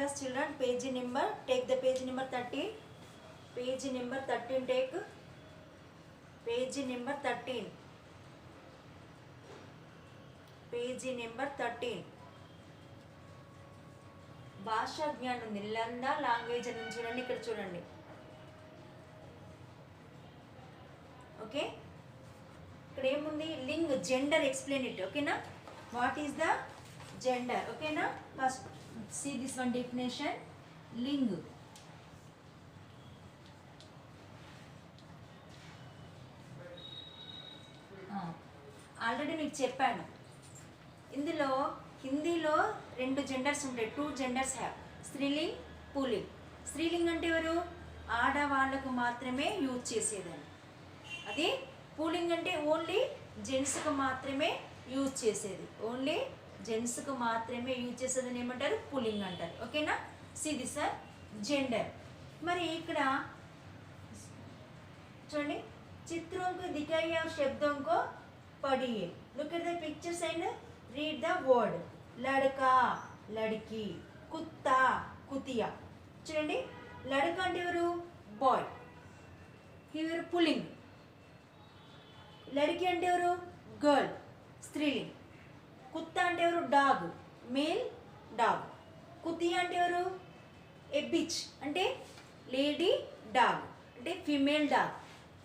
class children, page number, take the page number 13. Page number 13 take. Page number 13. Page number 13. భాషా జ్ఞానం ఉంది. లందా language అని చూడండి, ఇక్కడ చూడండి. ఓకే, ఇక్కడ ఏముంది? లింగ్, జెండర్, ఎక్స్ప్లెయిన్ ఇట్. ఓకేనా? What is the gender? ఓకేనా? First see this one definition. లింగ్, ఆల్రెడీ మీకు చెప్పాను. ఇందులో హిందీలో 2 జెండర్స్ ఉంటాయి. 2 జెండర్స్ హ్యావ్, స్త్రీలింగ్, పుల్లింగ్. స్త్రీలింగ్ అంటే ఎవరు? ఆడవాళ్ళకు మాత్రమే యూజ్ చేసేదని. అది పుల్లింగ్ అంటే ఓన్లీ జెంట్స్కి మాత్రమే యూజ్ చేసేది. ఓన్లీ జెంట్స్కి మాత్రమే యూజ్ చేసేదని ఏమంటారు? పుల్లింగ్ అంటారు. ఓకేనా? See this are gender. మరి ఇక్కడ చూడండి, चित्रों को दिखाइए और शब्दों को पढ़िए. Look at the pictures and read the word. लड़का, लड़की, कुत्ता, कुतिया. చూడండి, లడక అంటే ఎవరు? బాయ్, ఎవరు? పుల్లింగ్. లड़की అంటే ఎవరు? గర్ల్, స్త్రీలింగ్. కుత్తా అంటే ఎవరు? Dog, male dog. కుతియా అంటే ఎవరు? ఏ బిచ్ అంటే లేడీ డాగ్, అంటే ఫిమేల్ డాగ్,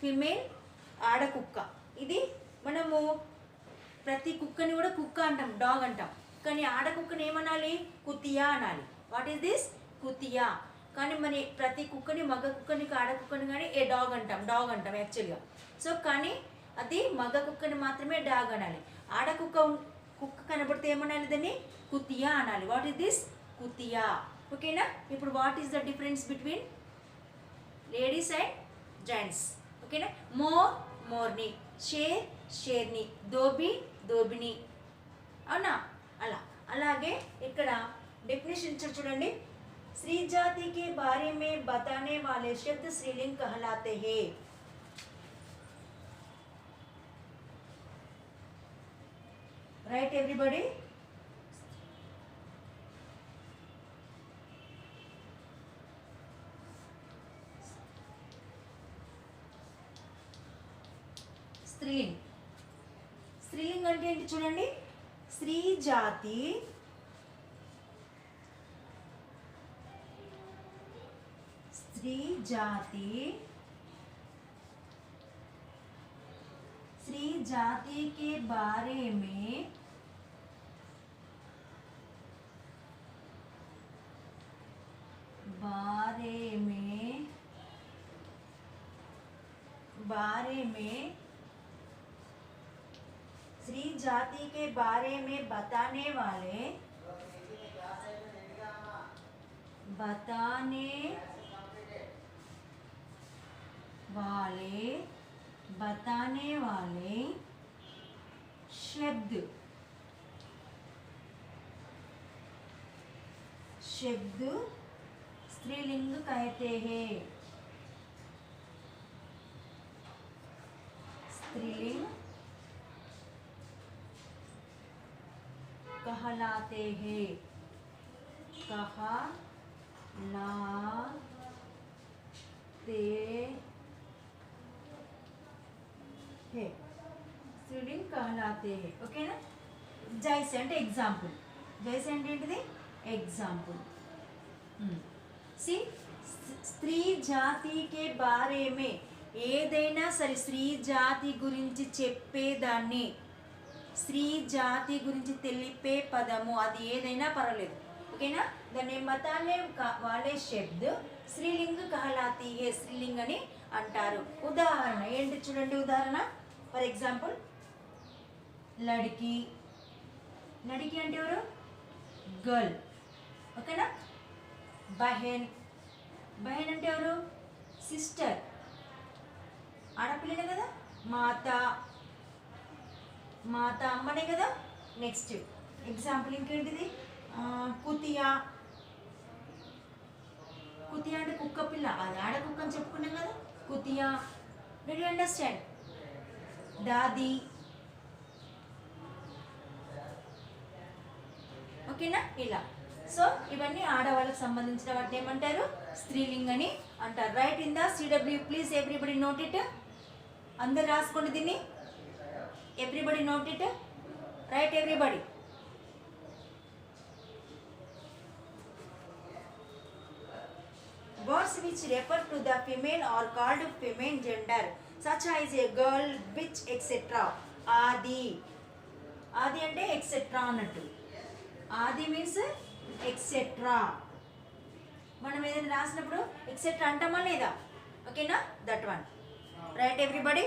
ఫిమేల్ ఆడకుక్క. ఇది మనము ప్రతి కుక్కని కూడా కుక్క అంటాం, డాగ్ అంటాం. కానీ ఆడకుక్కని ఏమనాలి? కుతియా అనాలి. What is this? కుతియా. కానీ మన ప్రతి కుక్కని, మగ కుక్కని, ఆడకుక్కని కానీ ఏ డాగ్ అంటాం, డాగ్ అంటాం యాక్చువల్గా. సో కానీ అది మగ కుక్కని మాత్రమే డాగ్ అనాలి. ఆడకుక్క కుక్క కనబడితే ఏమనాలి? దాన్ని కుతియా అనాలి. What is this? కుతియా. ఓకేనా? ఇప్పుడు what is the difference between ladies and gents? ఓకేనా? మోర్, మోర్ని, షేర్, షేర్ని, దోబి, దోబిని. అవునా? అలా. అలాగే ఇక్కడ డెఫినేషన్ ఇచ్చారు చూడండి. स्त्री जाति के बारे में बताने वाले शब्द स्त्रीलिंग कहलाते हैं. Right everybody? స్త్రీలింగ్. స్త్రీలింగ్ అంటే ఏంటి చూడండి. స్త్రీ జాతి, स्त्री जाति, स्त्री जाति के बारे में स्त्री जाति के बारे में बताने वाले शब्द स्त्रीलिंग कहते हैं. स्त्रीलिंग कहलाते हैं. స్త్రీలింగ్ कहलाते हैं. ఓకేనా? జైసే అంటే ఎగ్జాంపుల్. జైసే అంటే ఏంటిది? ఎగ్జాంపుల్. సి స్త్రీ జాతి కే బారే మే, ఏదైనా సరే స్త్రీ జాతి గురించి చెప్పేదాన్ని, స్త్రీ జాతి గురించి తెలిపే పదము అది ఏదైనా పర్వాలేదు. ఓకేనా? దాన్ని మతాలే వాళ్ళే శబ్ద్ స్త్రీలింగ్ कहलाती है. స్త్రీలింగ్ అని అంటారు. ఉదాహరణ ఏంటి చూడండి. ఉదాహరణ ఫర్ ఎగ్జాంపుల్, లడికి. లడికి అంటే ఎవరు? గర్ల్. ఓకేనా? బహెన్. బహెన్ అంటే ఎవరు? సిస్టర్, ఆడపిల్లనే కదా. మాత, మాత అమ్మనే కదా. Next example ఇంకేంటిది? కుతియా. కుతియా అంటే కుక్క పిల్ల, అది ఆడ కుక్క అని చెప్పుకున్నాం కదా. కుతియా. Do you understand? దాది. ఓకేనా? ఇలా సో ఇవన్నీ ఆడవాళ్ళకి సంబంధించిన వాటిని ఏమంటారు, స్త్రీలింగ్ అని అంటారు. Right in the CW please everybody note it. అందరు రాసుకోండి దీన్ని. Everybody note it. Right everybody. Words which refer to the female are called feminine gender, such as a girl, bitch, etc. ఆది. ఆది అంటే ఎక్సెట్రా అన్నట్టు. ఆది మీన్స్ ఎక్సెట్రా. మనం ఏదైనా రాసినప్పుడు ఎక్సెట్రా అంటామా లేదా? ఓకేనా? That one. Right everybody.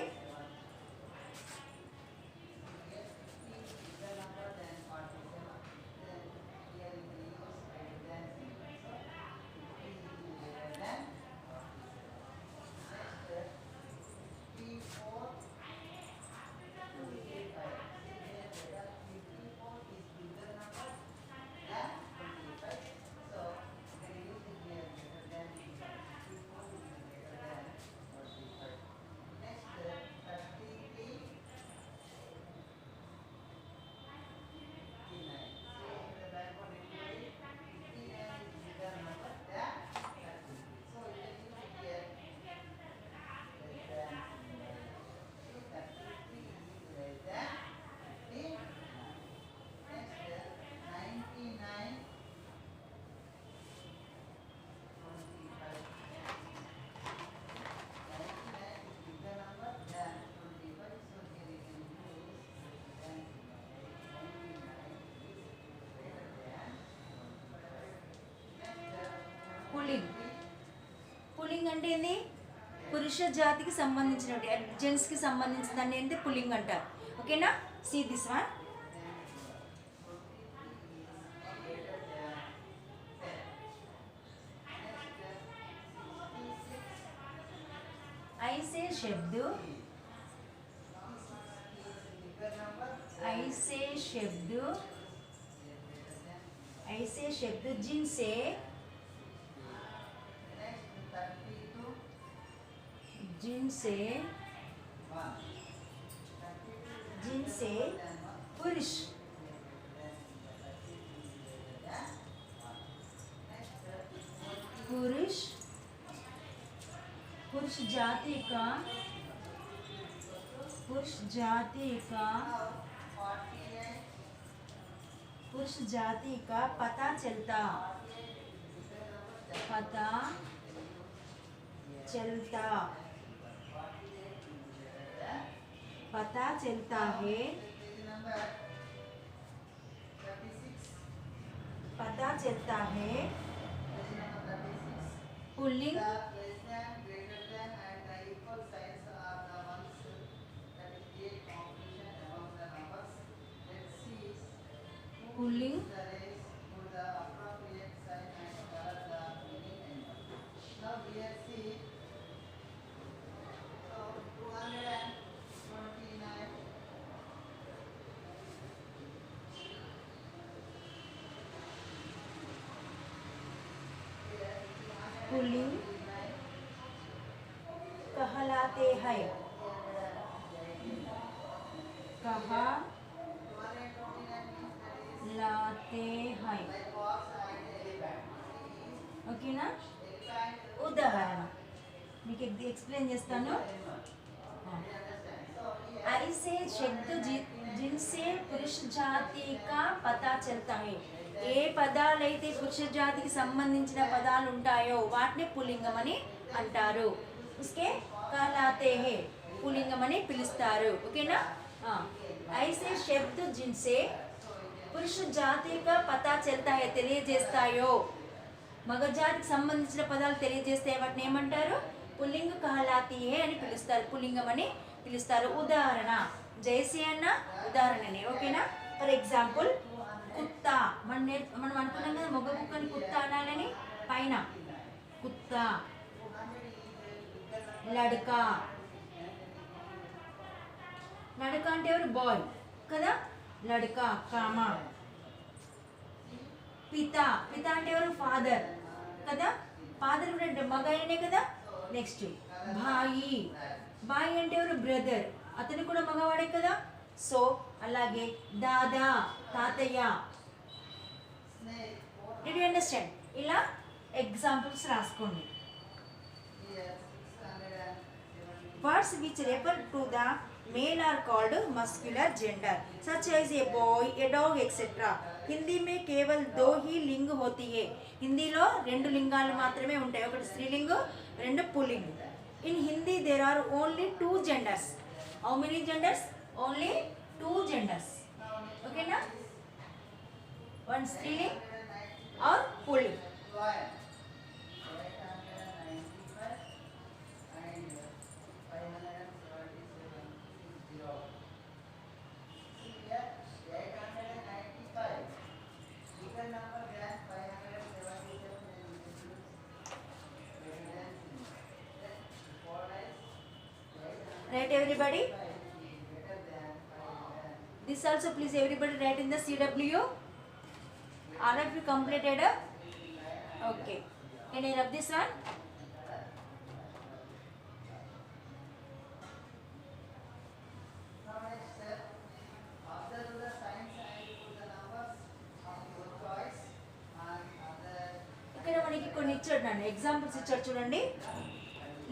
Pulling. Pulling అంటే ఏంది? పురుష జాతికి సంబంధించినటువంటి జెంట్స్కి సంబంధించిన దాన్ని ఏంటి? పుల్లింగ్ అంటారు. ఓకేనా? See this one. ऐसे शब्द जिनसे पुरुष जाति का पता चलता है पुल्लिंग पुल्लिंग कहलाते हैं। ఓకేనా? ఉదాహరణ మీకు ఎక్స్ప్లెయిన్ చేస్తాను. ऐसे शब्द जिनसे पुरुष जाति का पता चलता है. ఏ పదాలైతే పురుష జాతికి సంబంధించిన పదాలు ఉంటాయో వాటిని పుల్లింగం అని అంటారు. ఉస్కే कहलाते हैं, పుల్లింగం అని పిలుస్తారు. ఓకేనా? ऐसे शब्द जिनसे పురుష జాతి का पता चलता है తెలియజేస్తాయో, మగ జాతికి సంబంధించిన పదాలు తెలియజేస్తే వాటిని ఏమంటారు? పుల్లింగ कहलाती है అని పిలుస్తారు, పుల్లింగం అని పిలుస్తారు. ఉదాహరణ జైసే అన్న ఉదాహరణనే. ఓకేనా? ఫర్ ఎగ్జాంపుల్ కుత్తా. మనం అనుకున్నాం కదా మొగ కుక్కని కుత్తా అనాలని. పైన కుత్తా, లడకా. లడకా అంటే ఎవరు? బాయ్ కదా. లడకా కామా. పితా. పితా అంటే ఎవరు? ఫాదర్ కదా. ఫాదర్ కూడా మగ అయినే కదా. నెక్స్ట్ భాయి. భాయి అంటే ఎవరు? బ్రదర్. అతను కూడా మగవాడే కదా. సో అలాగే దాదా తాతయ్య. Did you understand? ఇలా ఎగ్జాంపుల్స్ రాసుకోండి. Words which refer to the male are called muscular gender, such as a boy, a dog, etc. Hindi में केवल दो ही लिंग होती है. హిందీలో రెండు లింగాలు మాత్రమే ఉంటాయి, ఒకటి స్త్రీలింగు, రెండు పుల్లింగు. In Hindi there are only two genders. How many genders? Only two genders. Okay na? One striling or pulling. Right everybody? This also please everybody write in the CW. All of you completed? Okay. Can I rub this one? ఇక్కడ మనకి కొన్ని ఇచ్చాడు నన్ను examples ఇచ్చాడు చూడండి.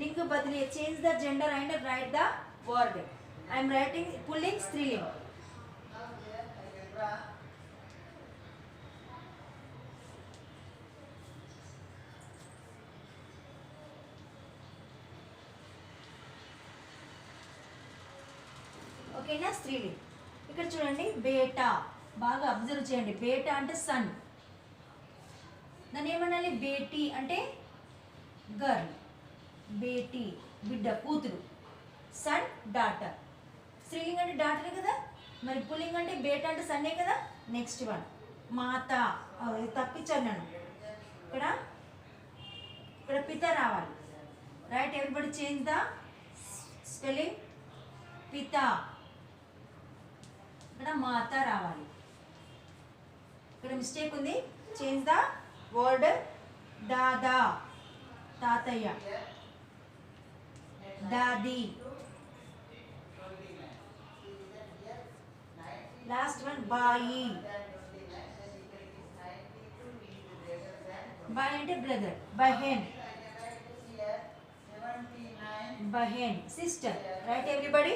లింక్ బదిలీ change the gender and write the word. I'm writing పుల్లింగ్ స్త్రీలింగ్. ఓకేనా? స్త్రీలింగ్. ఇక్కడ చూడండి బేటా, బాగా అబ్జర్వ్ చేయండి. బేటా అంటే సన్, దాన్ని ఏమనాలి? బేటీ అంటే గర్ల్, బేటీ బిడ్డ, కూతురు. Sun daughter. స్త్రీలింగ్ అంటే డాటరే కదా, మరి పుల్లింగ్ అంటే బేటా అంటే సన్నే కదా. నెక్స్ట్ వన్ మాత, తప్పించాను నేను ఇక్కడ. ఇక్కడ పిత రావాలి. Right everybody change the spelling. పిత, ఇక్కడ మాత రావాలి. ఇక్కడ మిస్టేక్ ఉంది, చేంజ్ ద వర్డ్. దాదా తాతయ్య, దాది. లాస్ట్ వన్ బాయి. బాయి అంటే బ్రదర్. బహెన్, బహెన్ sister. Right everybody?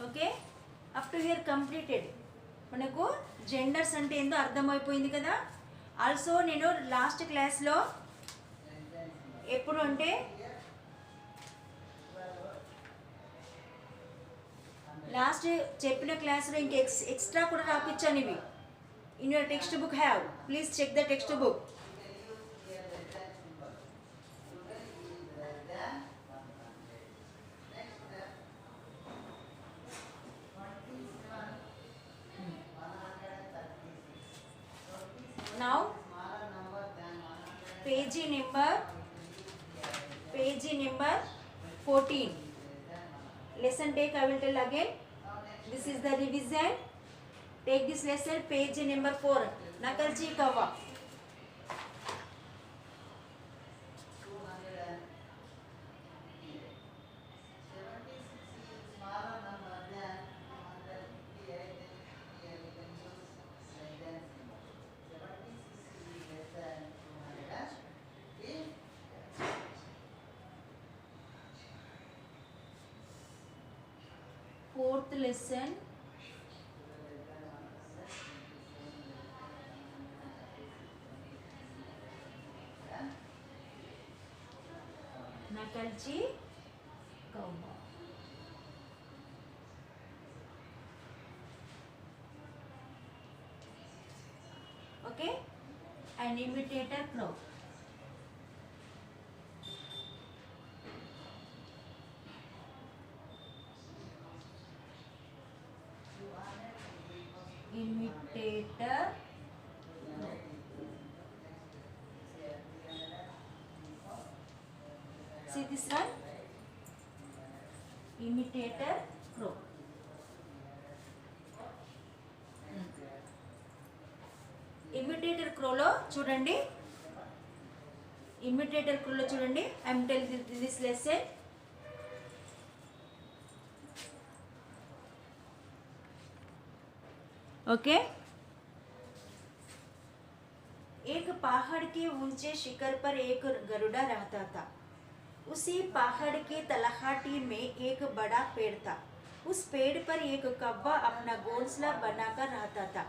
Okay, up to here completed. మనకు జెండర్స్ అంటే ఏందో అర్థమైపోయింది కదా. ఆల్సో నేను లాస్ట్ క్లాస్లో ఎప్పుడు అంటే లాస్ట్ చెప్పిన క్లాస్లో ఇంక ఎక్స్ట్రా కూడా రాపించాను ఇవి. In your text book have, please check the text book. Now page number 14. Lesson take I will tell again. This is the revision. Take this lesson, page number 4. Nakalchi Kava. Fourth lesson. नकलची कौवा. Okay, an imitator crow. Imitator crow. See this one? Imitator crow. Imitator క్రోలో చూడండి, imitator క్రోలో చూడండి. I'm telling this lesson. Okay. एक पहाड़ के ऊंचे शिखर पर एक गरुड़ा रहता था. उसी पहाड़ के तलहटी में एक बड़ा पेड़ था. उस पेड़ पर एक कौवा अपना घोंसला बनाकर रहता था.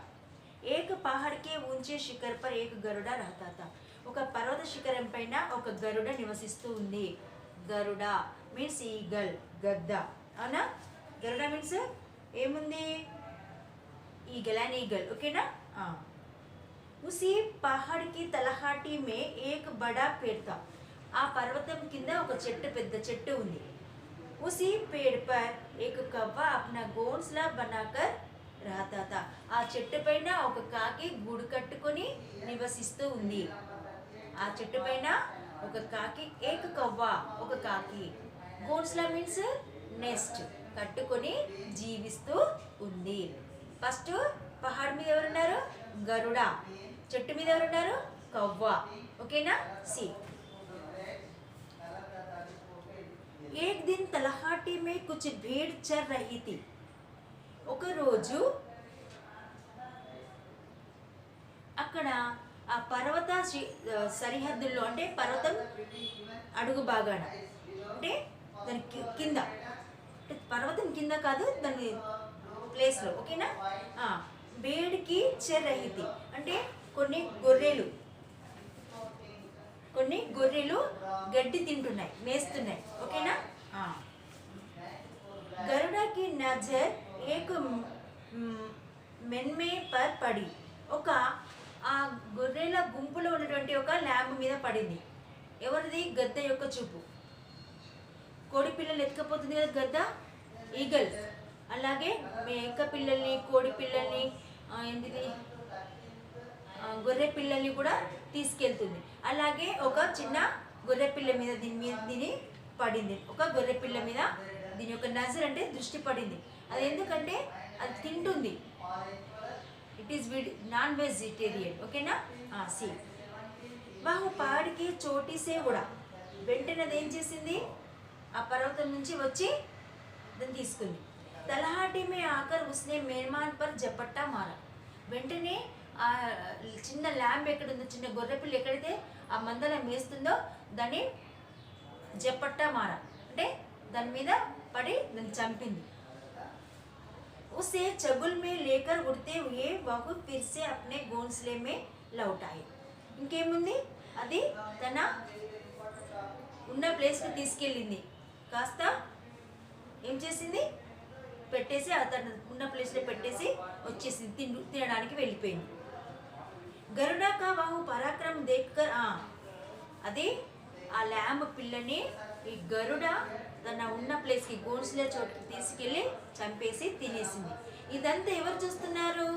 एक पहाड़ के ऊंचे शिखर पर एक गरुड़ा रहता था. ఒక పర్వత శిఖరం పైన ఒక గరుడ నివసిస్తూ ఉంది. గరుడ మీన్స్ ఈగల్, గద్ద. అవునా? గరుడ మీన్స్ ఏముంది? Eagle and eagle. ఓకేనా? ఉసి పహాడ్ కి తలహాటి మే ఏక్ బడా పేడ్ తా. ఆ పర్వతం కింద ఒక చెట్టు, పెద్ద చెట్టు ఉంది. ఉసి పేడ్ పర్ ఏక్ కవ్వా అప్నా ఘోంస్లా బనాకర్ రహతా తా. ఆ చెట్టు పైన ఒక కాకి గూడు కట్టుకొని నివసిస్తూ ఉంది. ఆ చెట్టు పైన ఒక కాకి, ఏక్ కవ్వా ఒక కాకి, ఘోంస్లా మీన్స్ నెస్ట్, కట్టుకొని జీవిస్తూ ఉంది. ఫస్ట్ పహాడ్ మీద ఎవరున్నారు? గరుడ. చెట్టు మీద ఎవరున్నారు? కవ్వ. ఓకేనా? సి. एक दिन तलहाटी में कुछ भेड़ चर रही थी. ఒక రోజు అక్కడ ఆ పర్వత సరిహద్దుల్లో, అంటే పర్వతం అడుగు భాగాన, అంటే దాని కింద, అంటే పర్వతం కింద కాదు, దాని ప్లేస్లో. ఓకేనా? బేడ్కి చెర్రహితి అంటే కొన్ని గొర్రెలు గడ్డి తింటున్నాయి, మేస్తున్నాయి. ఓకేనా? గరుడకి నజర్ ఏక్ మెన్మే పర్ పడి. ఒక ఆ గొర్రెల గుంపులో ఉన్నటువంటి ఒక ల్యాంబ్ మీద పడింది. ఎవరిది? గద్ద యొక్క చూపు. కోడి పిల్లలు ఎత్తుకపోతుంది కదా గద్ద, ఈగల్. అలాగే మేక పిల్లల్ని, కోడి పిల్లల్ని, ఏంటిది, గొర్రె పిల్లల్ని కూడా తీసుకెళ్తుంది. అలాగే ఒక చిన్న గొర్రె పిల్ల మీద దీని పడింది. ఒక గొర్రె పిల్ల మీద దీని యొక్క నజర్ అంటే దృష్టి పడింది. అది ఎందుకంటే అది తింటుంది. It is non vegetarian. ఓకేనా? సి. బాహు పాడికి చోటీసే కూడా వెంటనే అది ఏం చేసింది? ఆ పర్వతం నుంచి వచ్చి దాన్ని తీసుకుంది. తలహాటి మే ఆకర్ ఉస్నే మేర్మాన్ పర్ జపట్టా మారా. వెంటనే ఆ చిన్న ల్యాంబ్ ఎక్కడుందో, చిన్న గొర్రెపిల్ల ఎక్కడైతే ఆ మందలో మేస్తుందో దాన్ని జపట్టా మారా అంటే దాని మీద పడి దాన్ని చంపింది. उसे चगुल में लेकर उड़ते हुए वह फिर से अपने घोंसले में लौट आए. ఇంకేముంది? అది తన ఉన్న ప్లేస్కి తీసుకెళ్ళింది. కాస్త ఏం చేసింది? పెట్టేసి తన ఉన్న ప్లేస్లో పెట్టేసి వచ్చేసింది, తినడానికి వెళ్ళిపోయింది. గరుడా కా వాహు పరాక్రమం దేక్కర్, అది ఆ ల్యాంబ్ పిల్లని ఈ గరుడ తన ఉన్న ప్లేస్కి, గోన్స్లే చోటుకి తీసుకెళ్ళి చంపేసి తినేసింది. ఇదంతా ఎవరు చూస్తున్నారు?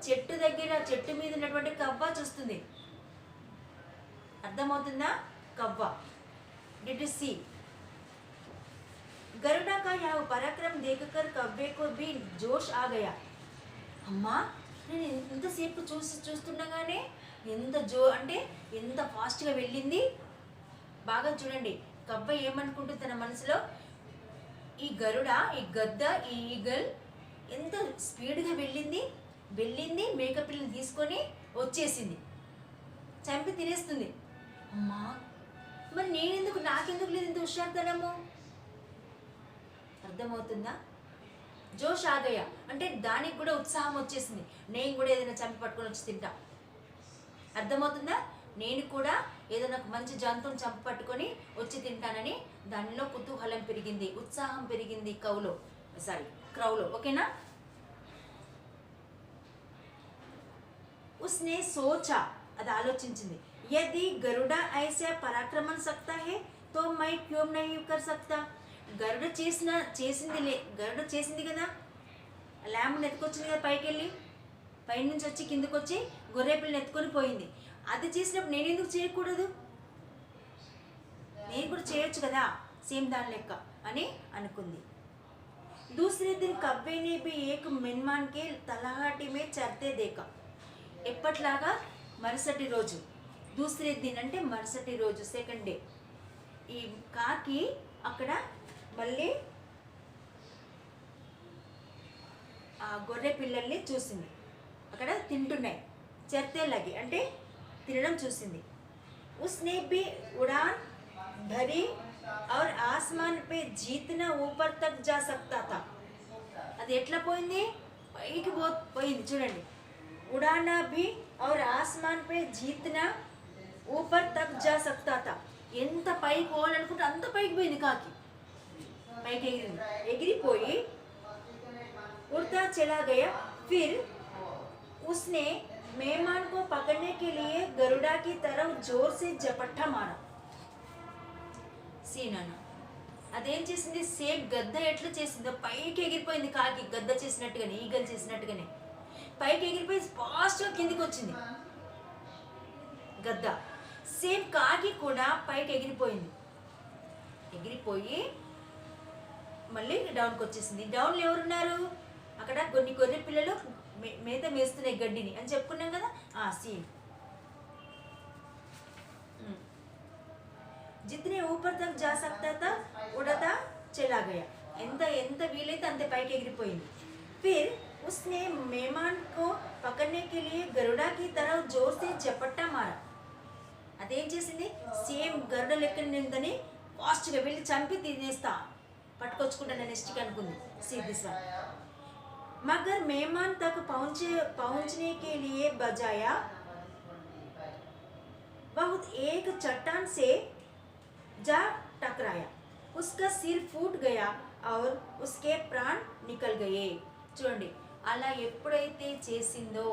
చెట్టు దగ్గర, చెట్టు మీద ఉన్నటువంటి కవ్వ చూస్తుంది. అర్థమవుతుందా? కవ్వ. Did you see? गरुड़ा का यह पराक्रम देखकर कव्वे को भी जोश आ गया. అమ్మా, నేను ఇంతసేపు చూస్తుండగానే అంటే ఎంత ఫాస్ట్గా వెళ్ళింది. బాగా చూడండి, కవ్వ ఏమనుకుంటుంది తన మనసులో? ఈ గరుడ, ఈ గద్ద, ఈ ఈగల్ ఎంత స్పీడ్గా వెళ్ళింది, మేకపిల్లని తీసుకొని వచ్చేసింది, చంపి తినేస్తుంది. అమ్మా, మరి నాకెందుకు లేదు ఇంత హుషారుతనము? అర్థమవుతుందా? జోష్ ఆగయ అంటే దానికి కూడా ఉత్సాహం వచ్చేసింది. నేను కూడా ఏదైనా చంపి పట్టుకొని వచ్చి తింటా. అర్థమవుతుందా? నేను కూడా ఏదైనా ఒక మంచి జంతువుని చంపి పట్టుకొని వచ్చి తింటానని దానిలో కుతూహలం పెరిగింది, ఉత్సాహం పెరిగింది క్రౌలో. ఓకేనా? ఉస్నే సోచా, అది ఆలోచించింది. యది గరుడ ఐసా పరాక్రమణ సక్తా హే తో మై క్యూ నహీ కర్ సక్తా. గరుడ చేసింది కదా, ల్యాంబ్ని ఎత్తుకొచ్చింది కదా, పైనుంచి వచ్చి కిందకు వచ్చి గొర్రె పిల్లని ఎత్తుకొని పోయింది. అది చేసినప్పుడు నేను ఎందుకు చేయకూడదు? నేను కూడా చేయొచ్చు కదా సేమ్ దాని లెక్క అని అనుకుంది. दूसरे दिन कब्बे ने भी एक मेहमान के तलहाटी में चरते देखा. ఎప్పట్లాగా మరుసటి రోజు, దూసరే దిన్ అంటే మరుసటి రోజు, సెకండ్ డే, ఈ కాకి అక్కడ మళ్ళీ ఆ గొర్రె పిల్లల్ని చూసింది, అక్కడ తింటున్నాయి. చర్తే లగి అంటే తినడం చూసింది. उसने भी उड़ान भरी और आसमान पे जीतना ऊपर तक जा सकता था. అది ఎట్లా పోయింది? పైకి పోయింది. చూడండి, उड़ाना भी और आसमान पे जीतना ऊपर तक जा सकता था. ఎంత పైకి పోవాలనుకుంటే అంత పైకి పోయింది కాకి. పైకి ఎగిరిపోయి उड़ता चला गया. फिर उसने मेहमान को पकड़ने के लिए गरुड़ा की तरफ जोर से झपट्टा मारा. సీనన్న అదేం చేసింది? సేమ్ గద్ద ఎట్లా చేసిందో పైకి ఎగిరిపోయింది కాకి, గద్ద చేసినట్టుగానే, ఈగలు చేసినట్టుగానే పైకి ఎగిరిపోయి ఫాస్ట్గా కిందికి వచ్చింది గద్ద. సేమ్ కాకి కూడా పైకి ఎగిరిపోయి మళ్ళీ డౌన్కి వచ్చేసింది. డౌన్లో ఎవరున్నారు? అక్కడ కొన్ని గొర్రె పిల్లలు మేత మేస్తున్నాయి గడ్డిని అని చెప్పుకున్నాం కదా, సీన్. जितने ऊपर तक जा सकता था उड़ता चला गया. ఎంత వీలైతే అంత పైకి ఎగిరిపోయింది. फिर उसने मेहमान को पकड़ने के लिए गरुड़ा की तरफ जोर से झपट्टा मारा. అదేం చేసింది? సేమ్ గరుడ లెక్కనిందని ఫాస్ట్గా వెళ్ళి చంపి తినేస్తా, పట్టుకొచ్చుకుంటా నెక్స్ట్కి అనుకుంది సీదిసా. मगर मेहमान तक पहुंचने के लिए बजाया बहुत एक चट्टान से जा टकराया. उसका सिर फूट गया और उसके प्राण निकल गए. చూడండి, అలా ఎప్పుడైతే చేసిందో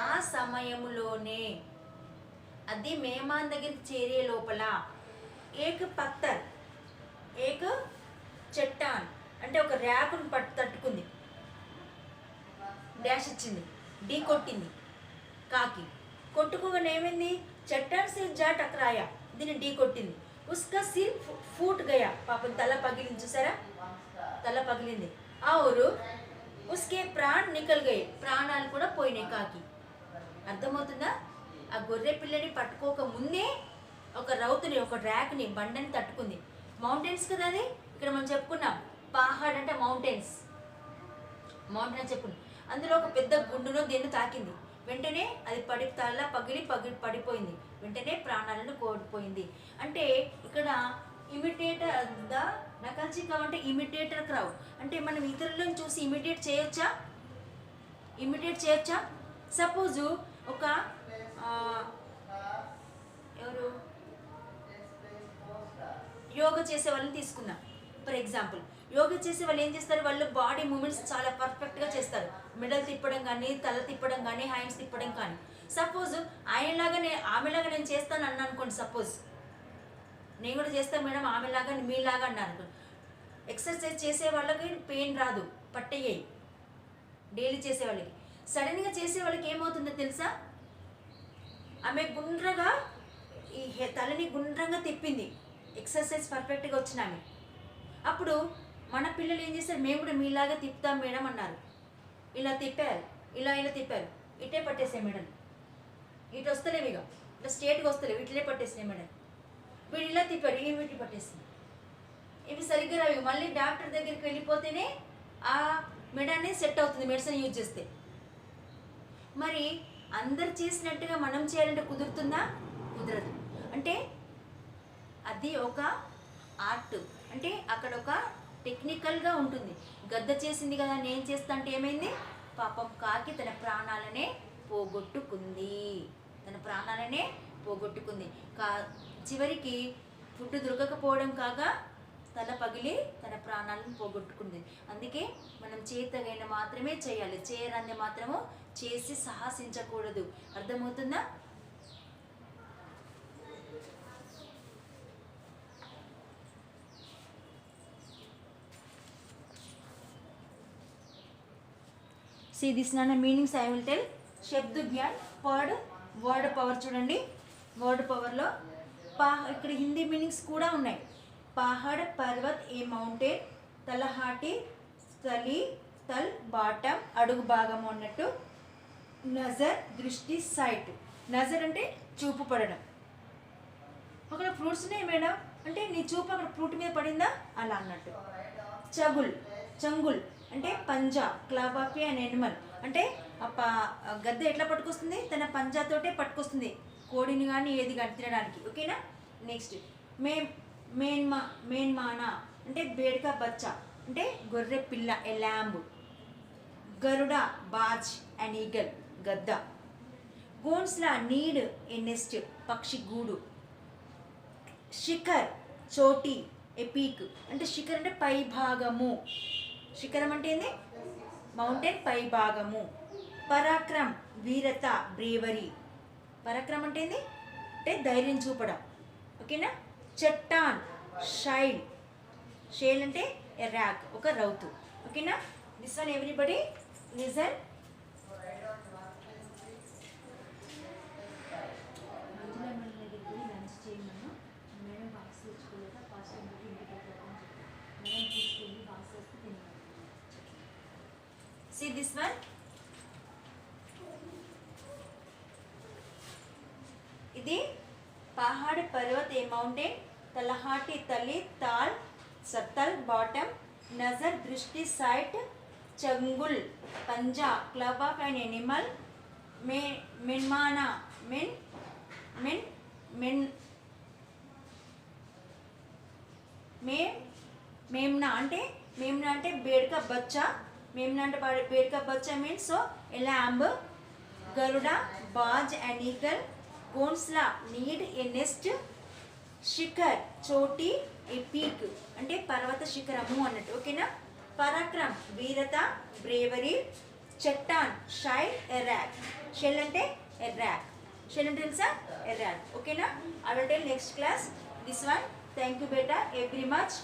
ఆ సమయంలోనే అది మేమాన్ దగ్గరికి చేరే లోపల ఏక చట్టాన్ అంటే ఒక ర్యాకును తట్టుకుంది, డాష్ ఇచ్చింది, ఢీ కొట్టింది. కాకి కొట్టుకోగానే ఏమైంది? చట్టాన్ సే జా టకరాయా, దీన్ని ఢీ కొట్టింది. उसका सिर फूट गया, పాపం తల పగిలింది, చూసారా, తల పగిలింది. और उसके प्राण निकल गए, ప్రాణాలు కూడా పోయినాయి కాకి. అర్థమవుతుందా? ఆ గొర్రె పిల్లని పట్టుకోక ముందే ఒక రౌతుని, ఒక ర్యాక్ని, బండని తట్టుకుంది. మౌంటైన్స్ కదా అది, ఇక్కడ మనం చెప్పుకున్నాం పహాడ్ అంటే మౌంటైన్ అని చెప్పుకున్నాం. అందులో ఒక పెద్ద గుండును దేన్ని తాకింది, వెంటనే అది పడిపోయింది, వెంటనే ప్రాణాలను కోల్పోయింది. అంటే ఇక్కడ ఇమిటేటర్ ద నకల్చి క్రౌ అంటే ఇమిటేటర్ క్రౌ అంటే మనం ఇతరులను చూసి ఇమిటేట్ చేయొచ్చా? సపోజు ఒక ఎవరు యోగా చేసే వాళ్ళని తీసుకుందాం. ఫర్ ఎగ్జాంపుల్, యోగా చేసే వాళ్ళు ఏం చేస్తారు? వాళ్ళు బాడీ మూమెంట్స్ చాలా పర్ఫెక్ట్గా చేస్తారు. మెడల్ తిప్పడం కానీ, తల తిప్పడం కానీ, హ్యాండ్స్ తిప్పడం కానీ. సపోజ్ ఆమెలాగా నేను చేస్తాను అన్నా అనుకోండి. సపోజ్ నేను కూడా చేస్తాను మేడం ఆమెలాగా మీలాగా అన్నాను అనుకోండి. ఎక్సర్సైజ్ చేసే వాళ్ళకి పెయిన్ రాదు, పట్టయ్యాయి. డైలీ చేసే వాళ్ళకి, సడన్గా చేసే వాళ్ళకి ఏమవుతుందో తెలుసా? ఆమె గుండ్రగా ఈ తలని గుండ్రంగా తిప్పింది, ఎక్సర్సైజ్ పర్ఫెక్ట్గా వచ్చిన ఆమె. అప్పుడు మన పిల్లలు ఏం చేస్తారు? మేము కూడా మీలాగా తిప్పుతాం మేడం అన్నారు. ఇలా తిప్పారు, ఇలా తిప్పారు, ఇటే పట్టేసాయి మేడం, ఇటు వస్తలేవు, ఇక ఇట్లా స్ట్రేట్గా వస్తలేవు, ఇట్లే పట్టేసినాయి మేడం. వీడు ఇలా తిప్పాడు, వీటి పట్టేసింది. ఇవి సరిగ్గా రావు. మళ్ళీ డాక్టర్ దగ్గరికి వెళ్ళిపోతేనే ఆ మెడనే సెట్ అవుతుంది మెడిసిన్ యూజ్ చేస్తే. మరి అందరు చేసినట్టుగా మనం చేయాలంటే కుదురుతుందా? కుదరదు. అంటే అది ఒక ఆర్ట్, అంటే అక్కడ ఒక టెక్నికల్గా ఉంటుంది. గద్ద చేసింది కదా, నేను చేస్తా అంటే ఏమైంది? పాపం కాకి తన ప్రాణాలనే పోగొట్టుకుంది, పోగొట్టుకుంది. చివరికి ఫుడ్ దొరకకపోవడం కాక తల పగిలి తన ప్రాణాలను పోగొట్టుకుంది. అందుకే మనం చేతగైన మాత్రమే చేయాలి, చేయరాంది మాత్రము చేసి సాహసించకూడదు. అర్థమవుతుందా? See this nana meanings I will tell. శబ్ద జ్ఞాన్ వర్డ్ పవర్ చూడండి. వర్డ్ పవర్లో ఇక్కడ హిందీ మీనింగ్స్ కూడా ఉన్నాయి. పహాడ్ పర్వత్ ఏ మౌంటైన్, తలహాటి స్థలి తల్ బాటమ్ అడుగు భాగం అన్నట్టు. నజర్ దృష్టి సైట్. నజర్ అంటే చూపు పడడం. అక్కడ ఫ్రూట్స్ ఉన్నాయి మేడం అంటే నీ చూపు అక్కడ ఫ్రూట్ మీద పడిందా అలా అన్నట్టు. చంగుల్ అంటే పంజా, క్లబ్ ఆఫ్ అన్ ఎనిమల్ అంటే గద్ద ఎట్లా పట్టుకొస్తుంది? తన పంజాతోటే పట్టుకొస్తుంది కోడిని కానీ ఏది కానీ తినడానికి. ఓకేనా? నెక్స్ట్ మేన్మానా అంటే బేడ్కా బచ్చా అంటే గొర్రె పిల్ల, ఏ ల్యాంబ్. గరుడ బాజ్, అన్ ఈగల్ గద్ద. గోన్స్లా నీడ్, ఏ నెస్ట్ పక్షి గూడు. శిఖర్ చోటి, ఏ పీక్ అంటే శిఖర్ అంటే పై భాగము. శిఖరం అంటే ఏంది? మౌంటైన్ పై భాగము. పరాక్రమ్ వీరత, బ్రేవరీ. పరాక్రమ్ అంటే ఏంది? అంటే ధైర్యం చూపడం. ఓకేనా? చట్టాన్ షైల్. షైల్ అంటే ఎ ర్యాక్, ఒక రౌతు. ఓకేనా? This one everybody listen. See this one. ఇది పహాడ్ పర్వత్ ఏ మౌంటైన్, తలహాటి తలి తాల్ సత్తల్ బాటమ్, నజర్ దృష్టి సైట్, చంగుల్ పంజా, క్లబ్ ఆఫ్ అన్ ఎనిమల్, మెన్మానా మేమ్నా అంటే బేడ్కా బచ్చా. మేమ్నా అంటే బేడ్కా బచ్చా మీన్స్ సో ఎ ల్యాంబ్. గరుడ బాజ్, అన్ ఈగల్. గోన్స్లా నీడ్, ఏ నెస్ట్. శిఖర్ చోటి, ఏ పీక్ అంటే పర్వత శిఖరము అన్నట్టు. ఓకేనా? పరాక్రమ్ వీరత, బ్రేవరీ. చట్టాన్ షైల్, ఎ ర్యాక్. షెల్ అంటే ఎ ర్యాక్. షెల్ అంటే తెలుసా? A rock. ఓకేనా? I will tell next class this one. Thank you బేటా very much.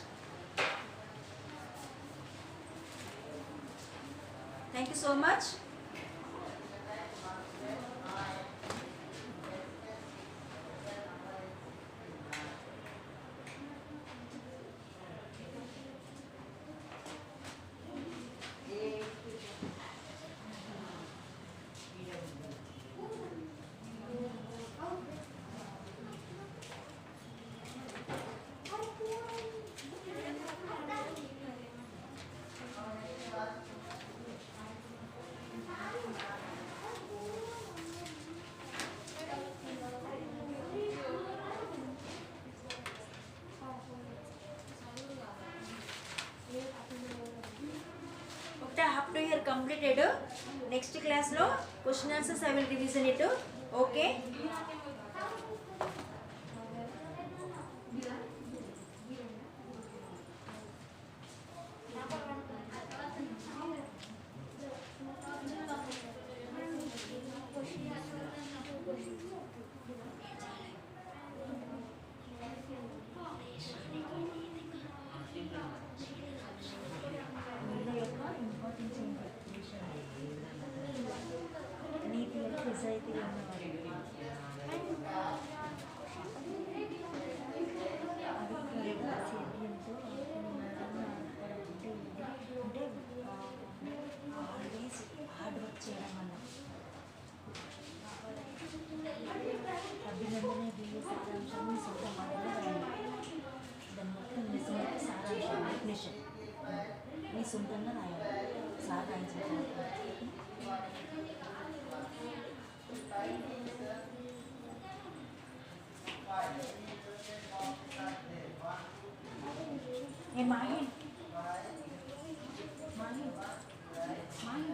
Thank you so much. Up to here completed. Next class lo question answers I will revision it. Okay. సొంతంగా రాయాలి. Sir ఏ మాహి మాహి మాహి